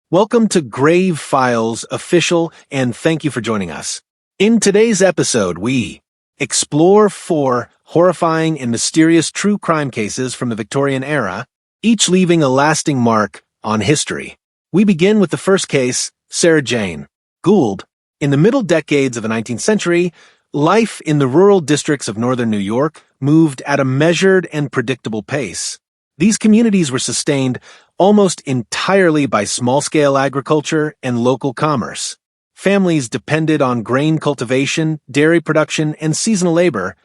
Welcome to Grave Files Official, and thank you for joining us. In today's episode, we explore 4 horrifying and mysterious true crime cases from the Victorian era, each leaving a lasting mark on history. We begin with the first case, Sarah Jane Gould. In the middle decades of the 19th century, life in the rural districts of northern New York moved at a measured and predictable pace. These communities were sustained almost entirely by small-scale agriculture and local commerce. Families depended on grain cultivation, dairy production, and seasonal labor,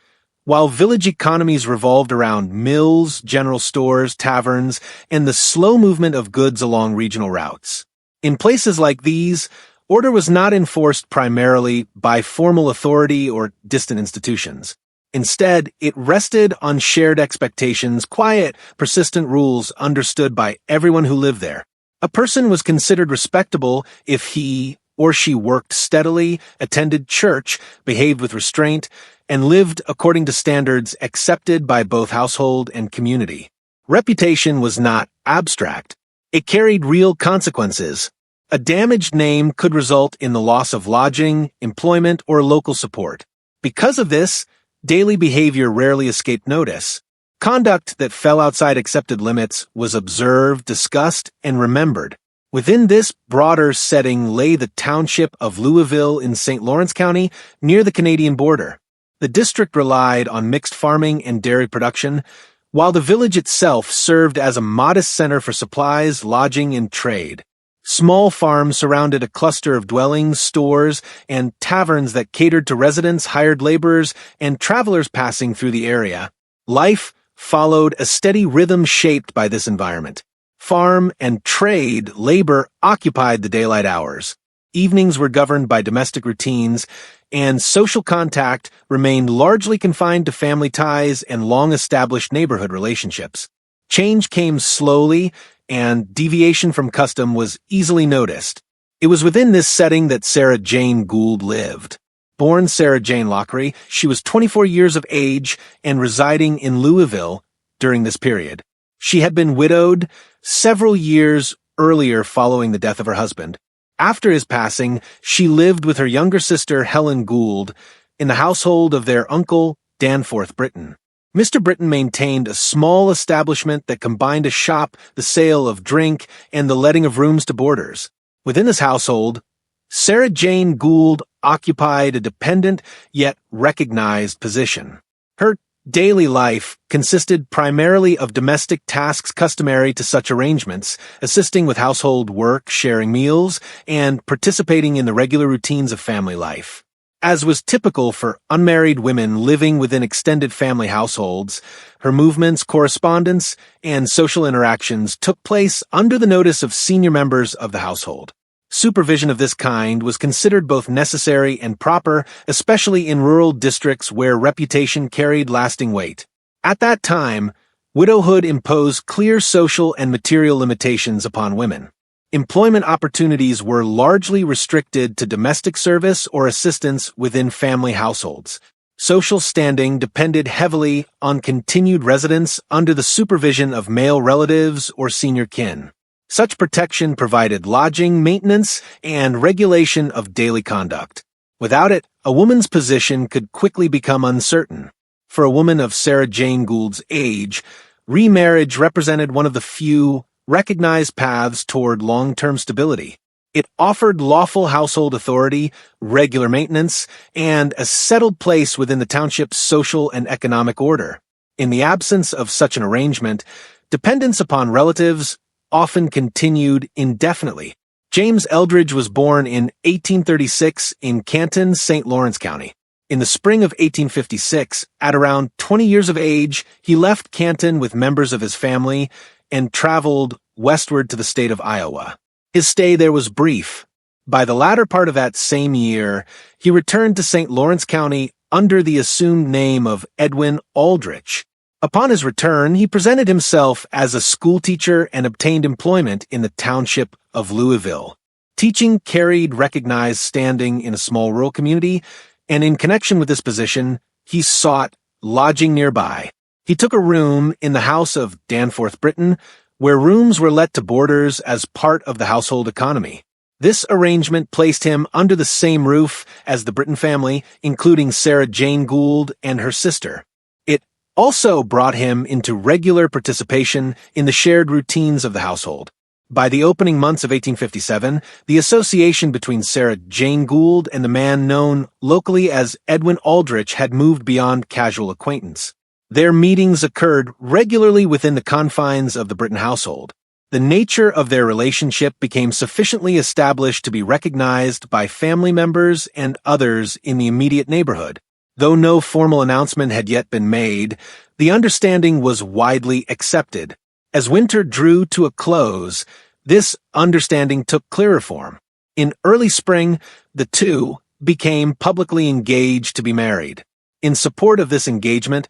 while village economies revolved around mills, general stores, taverns, and the slow movement of goods along regional routes. In places like these, order was not enforced primarily by formal authority or distant institutions. Instead, it rested on shared expectations, quiet, persistent rules understood by everyone who lived there. A person was considered respectable if he or she worked steadily, attended church, behaved with restraint, and lived according to standards accepted by both household and community. Reputation was not abstract. It carried real consequences. A damaged name could result in the loss of lodging, employment, or local support. Because of this, daily behavior rarely escaped notice. Conduct that fell outside accepted limits was observed, discussed, and remembered. Within this broader setting lay the township of Louisville in St. Lawrence County, near the Canadian border. The district relied on mixed farming and dairy production, while the village itself served as a modest center for supplies, lodging, and trade. Small farms surrounded a cluster of dwellings, stores, and taverns that catered to residents, hired laborers, and travelers passing through the area. Life followed a steady rhythm shaped by this environment. Farm and trade labor occupied the daylight hours. Evenings were governed by domestic routines, and social contact remained largely confined to family ties and long-established neighborhood relationships. Change came slowly, and deviation from custom was easily noticed. It was within this setting that Sarah Jane Gould lived. Born Sarah Jane Lockery, she was 24 years of age and residing in Louisville during this period. She had been widowed several years earlier following the death of her husband. After his passing, she lived with her younger sister Helen Gould in the household of their uncle Danforth Britton. Mr. Britton maintained a small establishment that combined a shop, the sale of drink, and the letting of rooms to boarders. Within this household, Sarah Jane Gould occupied a dependent yet recognized position. Her daily life consisted primarily of domestic tasks customary to such arrangements, assisting with household work, sharing meals, and participating in the regular routines of family life. As was typical for unmarried women living within extended family households, her movements, correspondence, and social interactions took place under the notice of senior members of the household. Supervision of this kind was considered both necessary and proper, especially in rural districts where reputation carried lasting weight. At that time, widowhood imposed clear social and material limitations upon women. Employment opportunities were largely restricted to domestic service or assistance within family households. Social standing depended heavily on continued residence under the supervision of male relatives or senior kin. Such protection provided lodging, maintenance, and regulation of daily conduct. Without it, a woman's position could quickly become uncertain. For a woman of Sarah Jane Gould's age, remarriage represented one of the few recognized paths toward long-term stability. It offered lawful household authority, regular maintenance, and a settled place within the township's social and economic order. In the absence of such an arrangement, dependence upon relatives often continued indefinitely. James Eldridge was born in 1836 in Canton, St. Lawrence County. In the spring of 1856, at around 20 years of age, he left Canton with members of his family and traveled westward to the state of Iowa. His stay there was brief. By the latter part of that same year, he returned to St. Lawrence County under the assumed name of Edwin Aldrich. Upon his return, he presented himself as a schoolteacher and obtained employment in the township of Louisville. Teaching carried recognized standing in a small rural community, and in connection with this position, he sought lodging nearby. He took a room in the house of Danforth Britton, where rooms were let to boarders as part of the household economy. This arrangement placed him under the same roof as the Britton family, including Sarah Jane Gould and her sister. It also brought him into regular participation in the shared routines of the household. By the opening months of 1857, the association between Sarah Jane Gould and the man known locally as Edwin Aldrich had moved beyond casual acquaintance. Their meetings occurred regularly within the confines of the Britton household. The nature of their relationship became sufficiently established to be recognized by family members and others in the immediate neighborhood. Though no formal announcement had yet been made, the understanding was widely accepted. As winter drew to a close, this understanding took clearer form. In early spring, the two became publicly engaged to be married. In support of this engagement,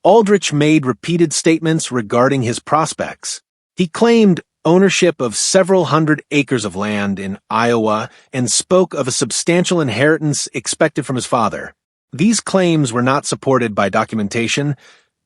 Aldrich made repeated statements regarding his prospects. He claimed ownership of several hundred acres of land in Iowa and spoke of a substantial inheritance expected from his father. These claims were not supported by documentation,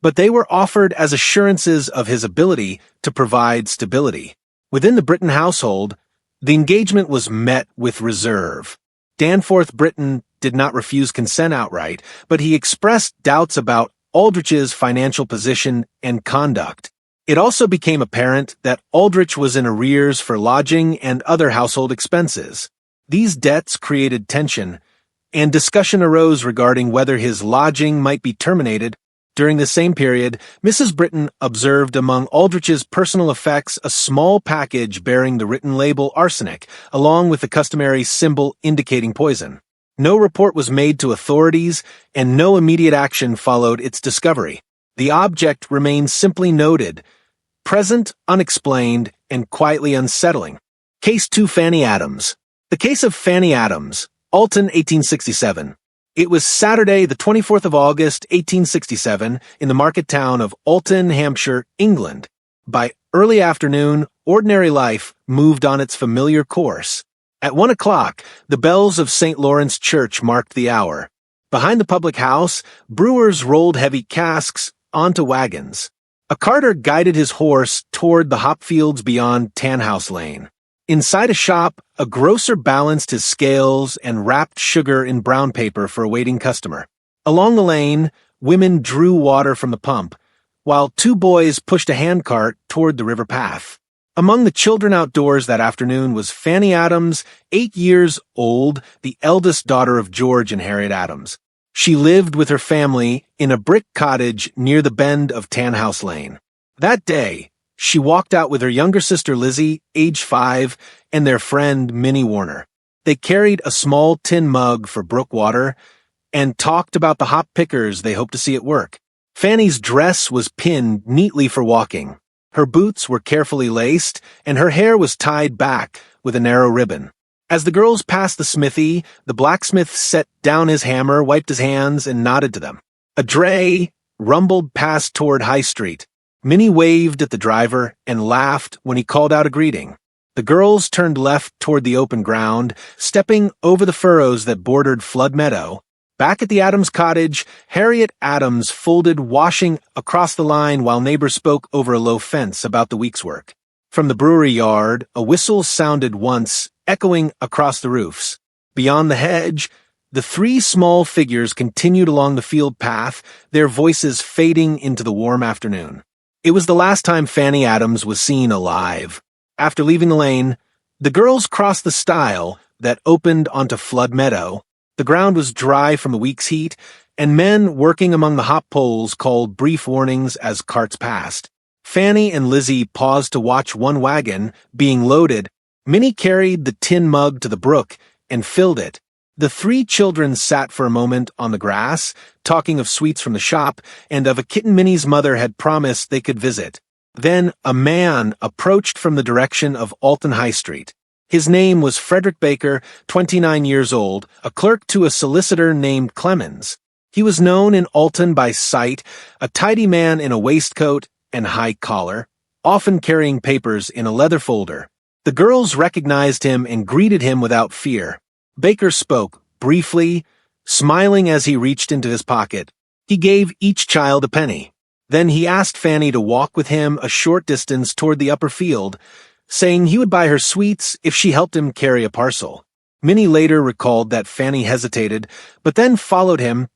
but they were offered as assurances of his ability to provide stability. Within the Britton household, the engagement was met with reserve. Danforth Britton did not refuse consent outright, but he expressed doubts about Aldrich's financial position and conduct. It also became apparent that Aldrich was in arrears for lodging and other household expenses. These debts created tension, and discussion arose regarding whether his lodging might be terminated. During the same period, Mrs. Britton observed among Aldrich's personal effects a small package bearing the written label arsenic, along with the customary symbol indicating poison. No report was made to authorities, and no immediate action followed its discovery. The object remained simply noted, present, unexplained, and quietly unsettling. Case 2 Fanny Adams. The case of Fanny Adams, Alton, 1867. It was Saturday, the 24th of August, 1867, in the market town of Alton, Hampshire, England. By early afternoon, ordinary life moved on its familiar course. At 1 o'clock, the bells of St. Lawrence Church marked the hour. Behind the public house, brewers rolled heavy casks onto wagons. A carter guided his horse toward the hop fields beyond Tanhouse Lane. Inside a shop, a grocer balanced his scales and wrapped sugar in brown paper for a waiting customer. Along the lane, women drew water from the pump, while two boys pushed a handcart toward the river path. Among the children outdoors that afternoon was Fanny Adams, 8 years old, the eldest daughter of George and Harriet Adams. She lived with her family in a brick cottage near the bend of Tanhouse Lane. That day, she walked out with her younger sister Lizzie, age 5, and their friend Minnie Warner. They carried a small tin mug for brook water and talked about the hop pickers they hoped to see at work. Fanny's dress was pinned neatly for walking. Her boots were carefully laced, and her hair was tied back with a narrow ribbon. As the girls passed the smithy, the blacksmith set down his hammer, wiped his hands, and nodded to them. A dray rumbled past toward High Street. Minnie waved at the driver and laughed when he called out a greeting. The girls turned left toward the open ground, stepping over the furrows that bordered Flood Meadow. Back at the Adams cottage, Harriet Adams folded washing across the line while neighbors spoke over a low fence about the week's work. From the brewery yard, a whistle sounded once, echoing across the roofs. Beyond the hedge, the three small figures continued along the field path, their voices fading into the warm afternoon. It was the last time Fanny Adams was seen alive. After leaving the lane, the girls crossed the stile that opened onto Flood Meadow. The ground was dry from the week's heat, and men working among the hop poles called brief warnings as carts passed. Fanny and Lizzie paused to watch one wagon being loaded. Minnie carried the tin mug to the brook and filled it. The three children sat for a moment on the grass, talking of sweets from the shop and of a kitten Minnie's mother had promised they could visit. Then a man approached from the direction of Alton High Street. His name was Frederick Baker, 29 years old, a clerk to a solicitor named Clemens. He was known in Alton by sight, a tidy man in a waistcoat and high collar, often carrying papers in a leather folder. The girls recognized him and greeted him without fear. Baker spoke, briefly, smiling as he reached into his pocket. He gave each child a penny. Then he asked Fanny to walk with him a short distance toward the upper field, saying he would buy her sweets if she helped him carry a parcel. Minnie later recalled that Fanny hesitated, but then followed him,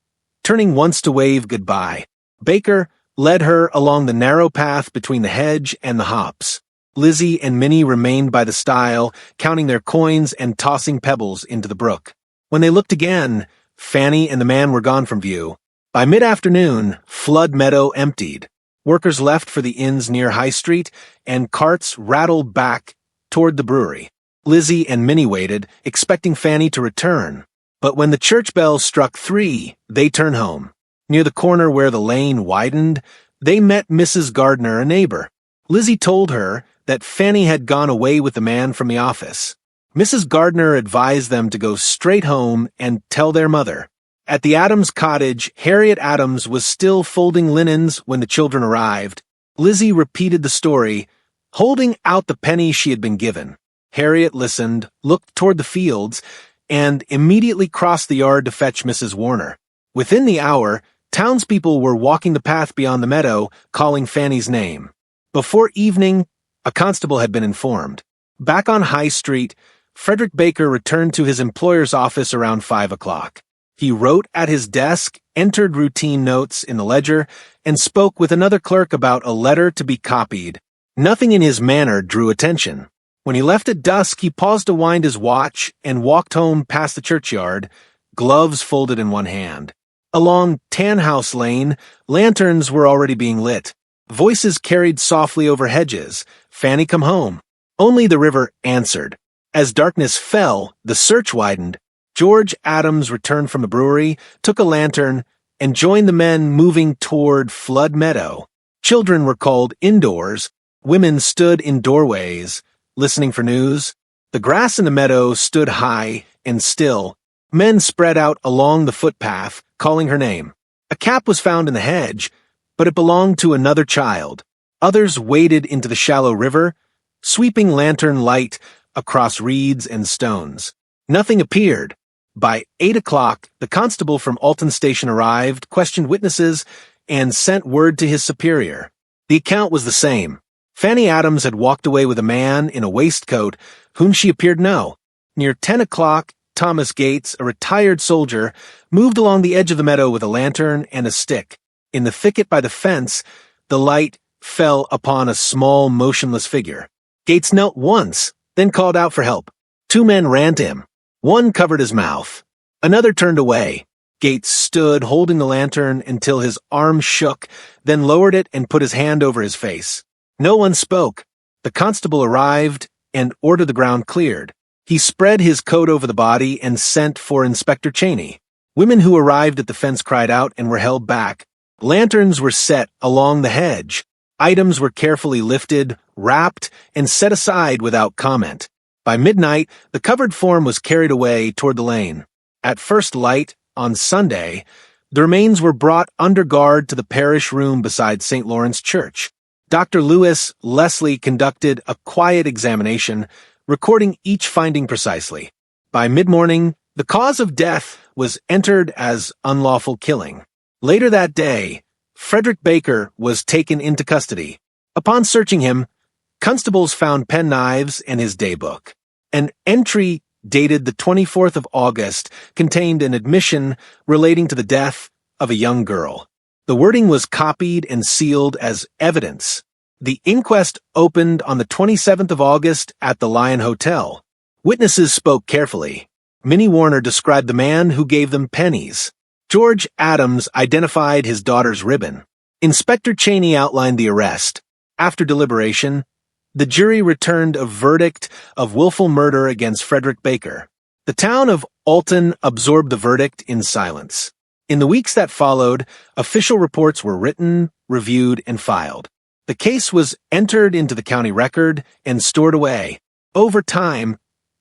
turning once to wave goodbye. Baker led her along the narrow path between the hedge and the hops. Lizzie and Minnie remained by the stile, counting their coins and tossing pebbles into the brook. When they looked again, Fanny and the man were gone from view. By mid-afternoon, Flood Meadow emptied. Workers left for the inns near High Street, and carts rattled back toward the brewery. Lizzie and Minnie waited, expecting Fanny to return. But when the church bell struck 3, they turned home. Near the corner where the lane widened, they met Mrs. Gardner, a neighbor. Lizzie told her that Fanny had gone away with the man from the office. Mrs. Gardner advised them to go straight home and tell their mother. At the Adams cottage, Harriet Adams was still folding linens when the children arrived. Lizzie repeated the story, holding out the penny she had been given. Harriet listened, looked toward the fields, and immediately crossed the yard to fetch Mrs. Warner. Within the hour, townspeople were walking the path beyond the meadow, calling Fanny's name. Before evening, a constable had been informed. Back on High Street, Frederick Baker returned to his employer's office around 5 o'clock. He wrote at his desk, entered routine notes in the ledger, and spoke with another clerk about a letter to be copied. Nothing in his manner drew attention. When he left at dusk, he paused to wind his watch and walked home past the churchyard, gloves folded in one hand. Along Tanhouse Lane, lanterns were already being lit. Voices carried softly over hedges. "Fanny, come home." Only the river answered. As darkness fell, the search widened. George Adams returned from the brewery, took a lantern, and joined the men moving toward Flood Meadow. Children were called indoors. Women stood in doorways, listening for news. The grass in the meadow stood high and still. Men spread out along the footpath, calling her name. A cap was found in the hedge, but it belonged to another child. Others waded into the shallow river, sweeping lantern light across reeds and stones. Nothing appeared. By 8 o'clock, the constable from Alton Station arrived, questioned witnesses, and sent word to his superior. The account was the same. Fanny Adams had walked away with a man in a waistcoat whom she appeared to know. Near 10 o'clock, Thomas Gates, a retired soldier, moved along the edge of the meadow with a lantern and a stick. In the thicket by the fence, the light fell upon a small, motionless figure. Gates knelt once, then called out for help. 2 men ran to him. One covered his mouth. Another turned away. Gates stood, holding the lantern until his arm shook, then lowered it and put his hand over his face. No one spoke. The constable arrived and ordered the ground cleared. He spread his coat over the body and sent for Inspector Cheney. Women who arrived at the fence cried out and were held back. Lanterns were set along the hedge. Items were carefully lifted, wrapped, and set aside without comment. By midnight, the covered form was carried away toward the lane. At first light, on Sunday, the remains were brought under guard to the parish room beside St. Lawrence Church. Dr. Lewis Leslie conducted a quiet examination, recording each finding precisely. By mid-morning, the cause of death was entered as unlawful killing. Later that day, Frederick Baker was taken into custody. Upon searching him, constables found penknives and his daybook. An entry dated the 24th of August contained an admission relating to the death of a young girl. The wording was copied and sealed as evidence. The inquest opened on the 27th of August at the Lion Hotel. Witnesses spoke carefully. Minnie Warner described the man who gave them pennies. George Adams identified his daughter's ribbon. Inspector Cheney outlined the arrest. After deliberation, the jury returned a verdict of willful murder against Frederick Baker. The town of Alton absorbed the verdict in silence. In the weeks that followed, official reports were written, reviewed, and filed. The case was entered into the county record and stored away. Over time,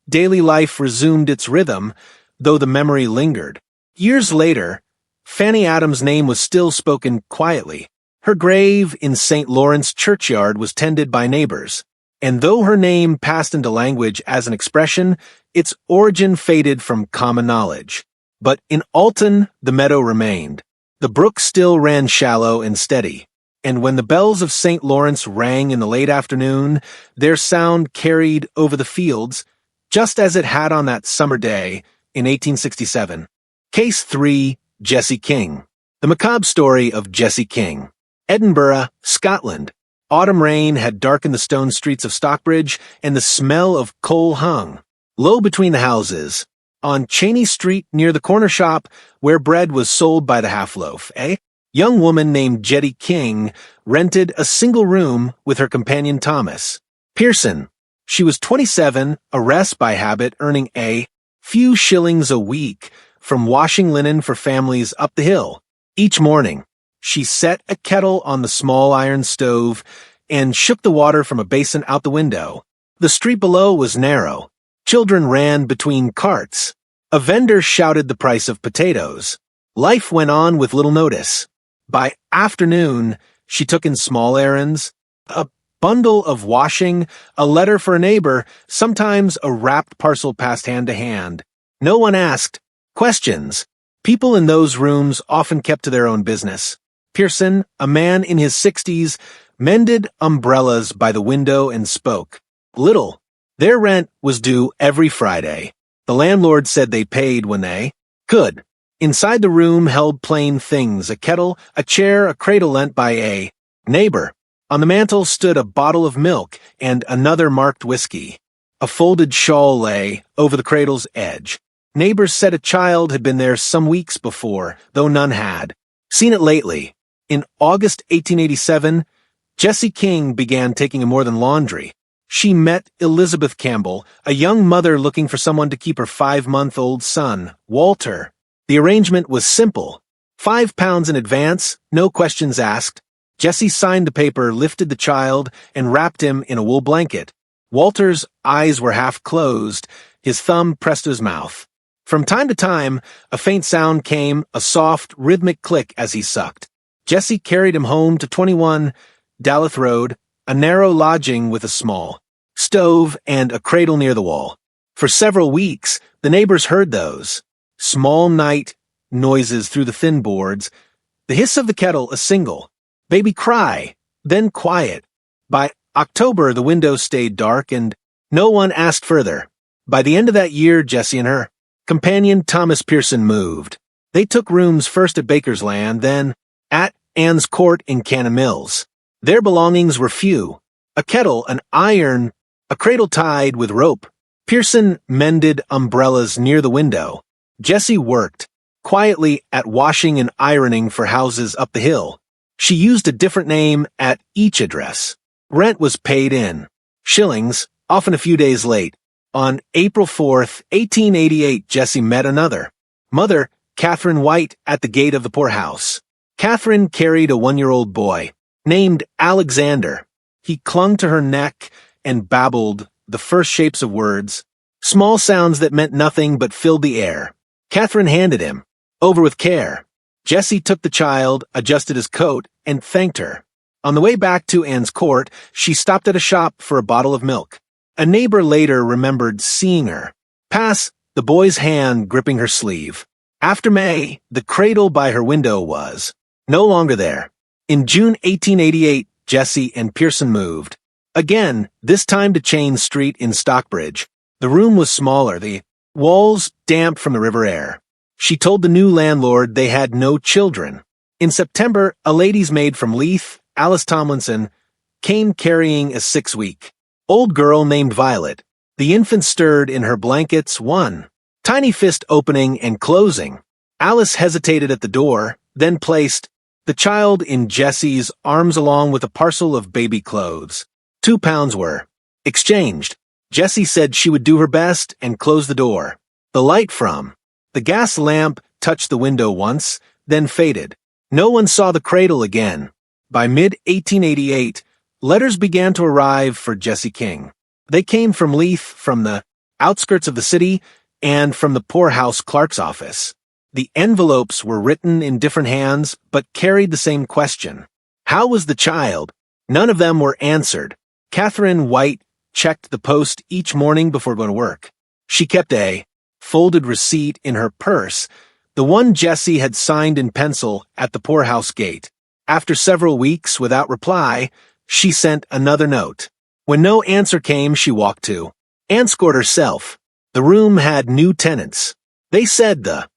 daily life resumed its rhythm, though the memory lingered. Years later, Fanny Adams' name was still spoken quietly. Her grave in St. Lawrence churchyard was tended by neighbors, and though her name passed into language as an expression, its origin faded from common knowledge. But in Alton, the meadow remained. The brook still ran shallow and steady. and when the bells of St. Lawrence rang in the late afternoon, their sound carried over the fields, just as it had on that summer day in 1867. Case 3, Jesse King. The macabre story of Jesse King. Edinburgh, Scotland. Autumn rain had darkened the stone streets of Stockbridge, and the smell of coal hung low between the houses. On Cheney Street, near the corner shop where bread was sold by the half-loaf, young woman named Jetty King rented a single room with her companion Thomas Pearson. She was 27, a rest by habit, earning a few shillings a week from washing linen for families up the hill. Each morning, she set a kettle on the small iron stove and shook the water from a basin out the window. The street below was narrow. Children ran between carts. A vendor shouted the price of potatoes. Life went on with little notice. By afternoon, she took in small errands, a bundle of washing, a letter for a neighbor, sometimes a wrapped parcel passed hand to hand. No one asked questions. People in those rooms often kept to their own business. Pearson, a man in his 60s, mended umbrellas by the window and spoke little. Their rent was due every Friday. The landlord said they paid when they could. Inside the room held plain things, a kettle, a chair, a cradle lent by a neighbor. On the mantel stood a bottle of milk and another marked whiskey. A folded shawl lay over the cradle's edge. Neighbors said a child had been there some weeks before, though none had seen it lately. In August 1887, Jessie King began taking more than laundry. She met Elizabeth Campbell, a young mother looking for someone to keep her 5-month-old son, Walter. The arrangement was simple. £5 in advance, no questions asked. Jessie signed the paper, lifted the child, and wrapped him in a wool blanket. Walter's eyes were half closed, his thumb pressed to his mouth. From time to time, a faint sound came, a soft, rhythmic click as he sucked. Jessie carried him home to 21 Daleth Road, a narrow lodging with a small stove and a cradle near the wall. For several weeks, the neighbors heard those small night noises through the thin boards, the hiss of the kettle a single, baby cry, then quiet. By October, the window stayed dark and no one asked further. By the end of that year, Jessie and her companion Thomas Pearson moved. They took rooms first at Baker's Land, then at Ann's Court in Cannon Mills. Their belongings were few. A kettle, an iron, a cradle tied with rope. Pearson mended umbrellas near the window. Jessie worked quietly at washing and ironing for houses up the hill. She used a different name at each address. Rent was paid in shillings, often a few days late. On April 4th, 1888, Jessie met another mother, Catherine White, at the gate of the poorhouse. Catherine carried a 1-year-old boy named Alexander. He clung to her neck and babbled the first shapes of words, small sounds that meant nothing but filled the air. Catherine handed him over with care. Jessie took the child, adjusted his coat, and thanked her. On the way back to Ann's Court, she stopped at a shop for a bottle of milk. A neighbor later remembered seeing her pass, the boy's hand gripping her sleeve. After May, the cradle by her window was no longer there. In June 1888, Jessie and Pearson moved. Again, this time to Chain Street in Stockbridge. The room was smaller, the walls damp from the river air. She told the new landlord they had no children. In September, a lady's maid from Leith, Alice Tomlinson, came carrying a 6-week-old girl named Violet. The infant stirred in her blankets, one tiny fist opening and closing. Alice hesitated at the door, then placed the child in Jessie's arms along with a parcel of baby clothes. £2 were exchanged. Jessie said she would do her best and closed the door. The light from the gas lamp touched the window once, then faded. No one saw the cradle again. By mid-1888, letters began to arrive for Jessie King. They came from Leith, from the outskirts of the city, and from the poorhouse clerk's office. The envelopes were written in different hands, but carried the same question. How was the child? None of them were answered. Catherine White checked the post each morning before going to work. She kept a folded receipt in her purse, the one Jessie had signed in pencil at the poorhouse gate. After several weeks without reply, she sent another note. When no answer came, she walked to and scored herself. The room had new tenants. They said the